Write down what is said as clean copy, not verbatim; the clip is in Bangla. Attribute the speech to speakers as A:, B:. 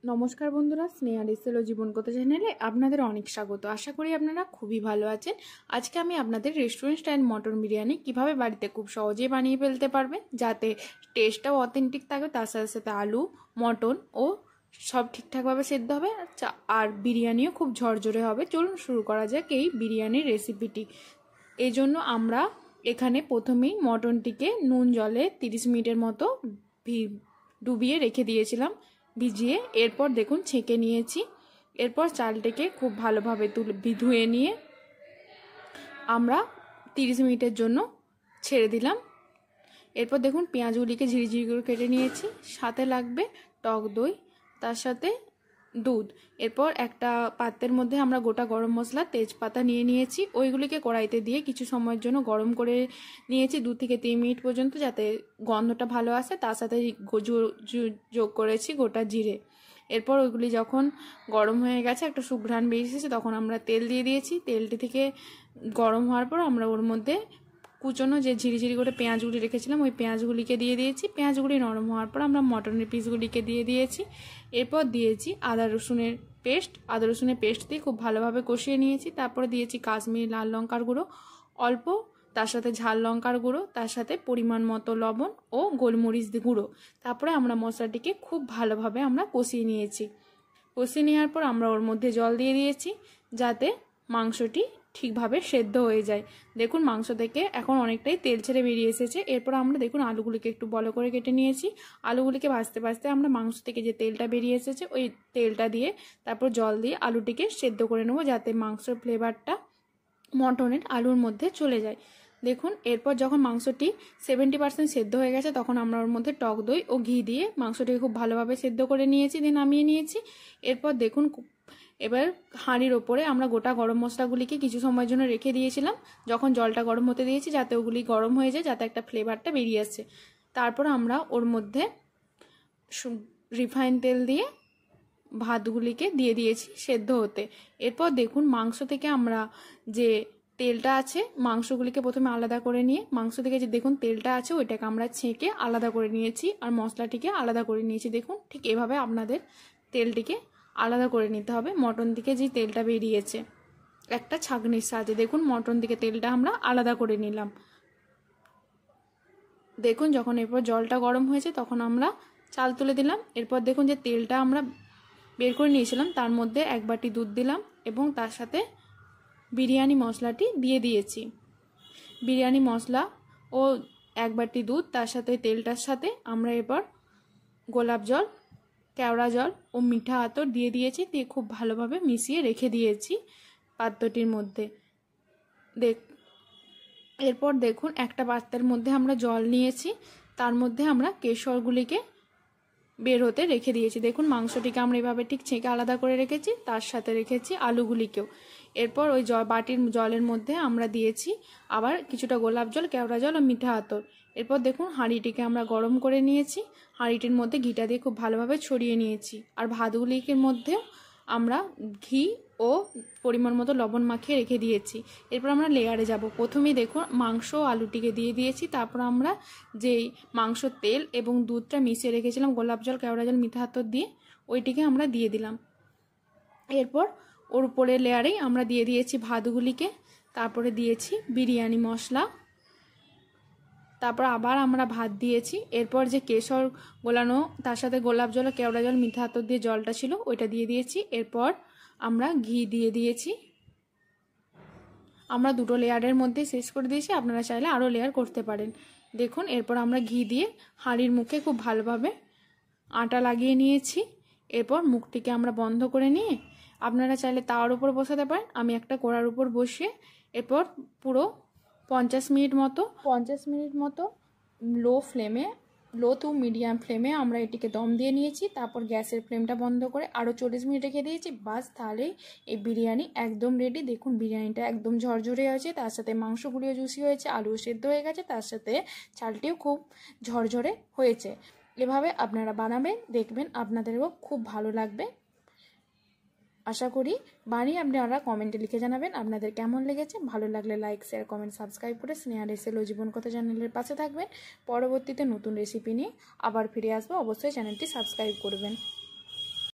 A: নমস্কার বন্ধুরা, স্নেহা রেসেল ও জীবনকথা চ্যানেলে আপনাদের অনেক স্বাগত। আশা করি আপনারা খুবই ভালো আছেন। আজকে আমি আপনাদের রেস্টুরেন্ট স্টাইল মটন বিরিয়ানি কিভাবে বাড়িতে খুব সহজেই বানিয়ে ফেলতে পারবেন, যাতে টেস্টটাও অথেন্টিক থাকবে, তার সাথে সাথে আলু, মটন ও সব ঠিকঠাকভাবে সেদ্ধ হবে আর বিরিয়ানিও খুব ঝরঝরে হবে। চলুন শুরু করা যাক এই বিরিয়ানির রেসিপিটি। এই জন্য আমরা এখানে প্রথমেই মটনটিকে নুন জলে 30 মিনিটের মতো ডুবিয়ে রেখে দিয়েছিলাম ভিজিয়ে। এরপর দেখুন ছেঁকে নিয়েছি। এরপর চালটাকে খুব ভালোভাবে ধুয়ে নিয়ে আমরা 30 মিনিটের জন্য ছেড়ে দিলাম। এরপর দেখুন পেঁয়াজগুলিকে ঝিরিঝিরি করে কেটে নিয়েছি। সাথে লাগবে টক দই, তার সাথে দুধ। এরপর একটা পাত্রের মধ্যে আমরা গোটা গরম মশলা, তেজপাতা নিয়ে নিয়েছি। ওইগুলিকে কড়াইতে দিয়ে কিছু সময়ের জন্য গরম করে নিয়েছি 2 থেকে 3 মিনিট পর্যন্ত, যাতে গন্ধটা ভালো আসে। তার সাথে যোগ করেছি গোটা জিরে। এরপর ওইগুলি যখন গরম হয়ে গেছে, একটা সুঘ্রাণ বেরিয়ে এসেছে, তখন আমরা তেল দিয়ে দিয়েছি। তেলটি থেকে গরম হওয়ার পর আমরা ওর মধ্যে কুচনো যে ঝিরিঝিরি করে পেঁয়াজগুলি রেখেছিলাম ওই পেঁয়াজগুলিকে দিয়ে দিয়েছি। পেঁয়াজগুলি নরম হওয়ার পর আমরা মটনের পিসগুলিকে দিয়ে দিয়েছি। এরপর দিয়েছি আদা রসুনের পেস্ট দিয়ে খুব ভালোভাবে কষিয়ে নিয়েছি। তারপরে দিয়েছি কাশ্মীরি লাল লঙ্কার গুঁড়ো অল্প, তার সাথে ঝাল লঙ্কার গুঁড়ো, তার সাথে পরিমাণ মতো লবণ ও গোলমরিচ গুঁড়ো। তারপরে আমরা মশলাটিকে খুব ভালোভাবে আমরা কষিয়ে নিয়েছি। কষিয়ে নেওয়ার পর আমরা ওর মধ্যে জল দিয়ে দিয়েছি, যাতে মাংসটি ঠিকভাবে সেদ্ধ হয়ে যায়। দেখুন মাংস থেকে এখন অনেকটাই তেল ছেড়ে বেরিয়ে এসেছে। এরপর আমরা দেখুন আলুগুলিকে একটু বড় করে কেটে নিয়েছি। আলুগুলিকে ভাজতে ভাজতে আমরা মাংস থেকে যে তেলটা বেরিয়ে এসেছে ওই তেলটা দিয়ে তারপর জল দিয়ে আলুটিকে সেদ্ধ করে নেবো, যাতে মাংসের ফ্লেভারটা মটনের আলুর মধ্যে চলে যায়। দেখুন এরপর যখন মাংসটি 70% সেদ্ধ হয়ে গেছে, তখন আমরা ওর মধ্যে টক দই ও ঘি দিয়ে মাংসটিকে খুব ভালোভাবে সেদ্ধ করে নিয়েছি, দিয়ে নামিয়ে নিয়েছি। এরপর দেখুন এবার হাঁড়ির ওপরে আমরা গোটা গরম মশলাগুলিকে কিছু সময়ের জন্য রেখে দিয়েছিলাম, যখন জলটা গরম হতে দিয়েছি, যাতে ওগুলি গরম হয়ে যায়, যাতে একটা ফ্লেভারটা বেরিয়ে আসছে। তারপর আমরা ওর মধ্যে রিফাইন তেল দিয়ে ভাতগুলিকে দিয়ে দিয়েছি সেদ্ধ হতে। এরপর দেখুন মাংস থেকে আমরা যে তেলটা আছে, মাংসগুলিকে প্রথমে আলাদা করে নিয়ে মাংস থেকে যে দেখুন তেলটা আছে ওইটাকে আমরা ছেঁকে আলাদা করে নিয়েছি, আর মশলাটিকে আলাদা করে নিয়েছি। দেখুন ঠিক এভাবে আপনাদের তেলটিকে আলাদা করে নিতে হবে। মটন থেকে যে তেলটা বেরিয়েছে একটা ছাঁকনির সাহায্যে দেখুন মটন থেকে তেলটা আমরা আলাদা করে নিলাম। দেখুন যখন এরপর জলটা গরম হয়েছে তখন আমরা চাল তুলে দিলাম। এরপর দেখুন যে তেলটা আমরা বের করে নিয়েছিলাম তার মধ্যে 1 বাটি দুধ দিলাম এবং তার সাথে বিরিয়ানি মশলাটি দিয়ে দিয়েছি। বিরিয়ানি মশলা ও 1 বাটি দুধ, তার সাথে তেলটার সাথে আমরা এবার গোলাপ জল, কেওড়া জল ও মিঠা আতর দিয়ে দিয়েছি, দিয়ে খুব ভালোভাবে মিশিয়ে রেখে দিয়েছি পাত্রটির মধ্যে। এরপর দেখুন একটা পাত্রের মধ্যে আমরা জল নিয়েছি, তার মধ্যে আমরা কেশরগুলিকে বের হতে রেখে দিয়েছি। দেখুন মাংসটিকে আমরা এভাবে ঠিক ছেঁকে আলাদা করে রেখেছি, তার সাথে রেখেছি আলুগুলিকেও। এরপর ওই বাটির জলের মধ্যে আমরা দিয়েছি আবার কিছুটা গোলাপ জল, কেওড়া জল ও মিঠা আতর। এরপর দেখুন হাঁড়িটিকে আমরা গরম করে নিয়েছি, হাঁড়িটির মধ্যে ঘিটা দিয়ে খুব ভালোভাবে ছড়িয়ে নিয়েছি, আর ভাতগুলির মধ্যেও আমরা ঘি ও পরিমাণ মতো লবণ মাখিয়ে রেখে দিয়েছি। এরপর আমরা লেয়ারে যাব। প্রথমেই দেখুন মাংস আলুটিকে দিয়ে দিয়েছি, তারপর আমরা যেই মাংস তেল এবং দুধটা মিশিয়ে রেখেছিলাম গোলাপ জল, কেওড়া জল, মিঠা আতর দিয়ে ওইটিকে আমরা দিয়ে দিলাম। এরপর ওর উপরে লেয়ারেই আমরা দিয়ে দিয়েছি ভাতগুলিকে, তারপরে দিয়েছি বিরিয়ানি মশলা, তারপর আবার আমরা ভাত দিয়েছি। এরপর যে কেশর গোলানো তার সাথে গোলাপ জল, কেওড়া জল, মিঠা আতর দিয়ে জলটা ছিল ওইটা দিয়ে দিয়েছি। এরপর আমরা ঘি দিয়ে দিয়েছি। আমরা 2টো লেয়ারের মধ্যে শেষ করে দিয়েছি, আপনারা চাইলে আরও লেয়ার করতে পারেন। দেখুন এরপর আমরা ঘি দিয়ে হাঁড়ির মুখে খুব ভালোভাবে আটা লাগিয়ে নিয়েছি। এরপর মুখটিকে আমরা বন্ধ করে নিয়ে আপনারা চাইলে তাওয়ার উপর বসাতে পারেন, আমি একটা কড়ার উপর বসিয়ে এরপর পুরো 50 মিনিট মতো লো টু মিডিয়াম ফ্লেমে আমরা এটিকে দম দিয়ে নিয়েছি। তারপর গ্যাসের ফ্লেমটা বন্ধ করে আরও 40 মিনিট রেখে দিয়েছি। বাস তাহলেই এই বিরিয়ানি একদম রেডি। দেখুন বিরিয়ানিটা একদম ঝরঝরে হয়েছে, তার সাথে মাংসগুলিও জুসি হয়েছে, আলুও সেদ্ধ হয়ে গেছে, তার সাথে চালটিও খুব ঝরঝরে হয়েছে। এভাবে আপনারা বানাবেন, দেখবেন আপনাদেরও খুব ভালো লাগবে। আশা করি বানিয়ে আপনারা কমেন্টে লিখে জানাবেন আপনাদের কেমন লেগেছে। ভালো লাগলে লাইক, শেয়ার, কমেন্ট, সাবস্ক্রাইব করে স্নেহা রেসেল ও জীবনকথা চ্যানেলের পাশে থাকবেন। পরবর্তীতে নতুন রেসিপি নিয়ে আবার ফিরে আসবো, অবশ্যই চ্যানেলটি সাবস্ক্রাইব করবেন।